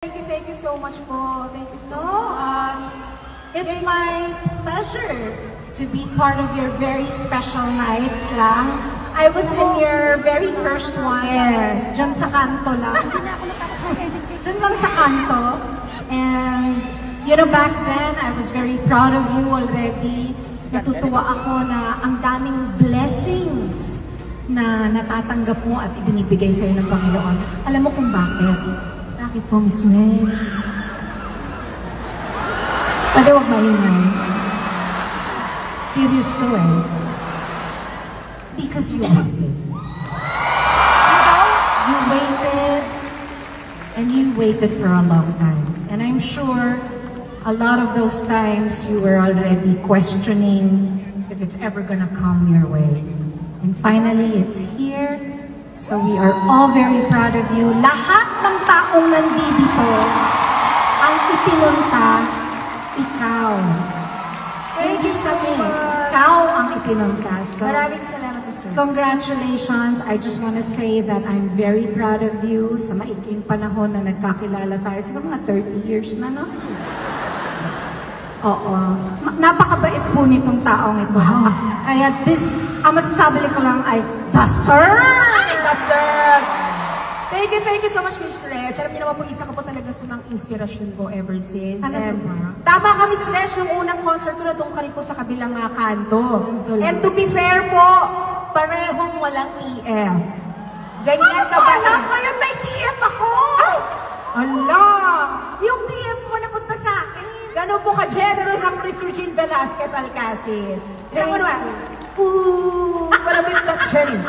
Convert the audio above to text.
Thank you so much po. Thank you so much. It's my pleasure to be part of your very special night lang. I was in your very first one. Yes, dyan sa kanto lang. Dyan lang sa kanto. And, you know, back then, I was very proud of you already. Natutuwa ako na ang daming blessings na natatanggap mo at ibinibigay sa'yo ng Panginoon. Alam mo kung bakit? Bakit po, Miss Reg? Pwede wag maingay. Serious to eh. Because you waited. You waited, and you waited for a long time. And I'm sure a lot of those times you were already questioning if it's ever gonna come your way. And finally, it's here. So we are all very proud of you. Lahat ng taong nandito ang ipinunta, ikaw. Hindi kami. Ikaw ang ipinunta. So, Maraming salamat, Miss Reg. congratulations. I just want to say that I'm very proud of you sa maikling panahon na nagkakilala tayo. Siguro mga 30 years na, no? Oo. Napakabait po nitong taong ito. Wow. Kaya ang masasabi ko lang ay, Sir! Thank you so much, Miss Reg. Alam niyo naman po, isa ka po talaga sa mga inspirasyon ko ever since. Ano And ba? tama ka, Miss Reg, yung unang concert ko na doon ka rin po sa kabilang kanto. Tuloy. And to be fair po, parehong walang TF. Ganyan ka ba? Alam ko yun, may TF ako! Ay! Ala! Yung TF mo napunta sa akin. Ganun po ka-generous ang Chris Regine Velasquez Alcacid. Isang mo naman. Ooh! Malabit na siya rin.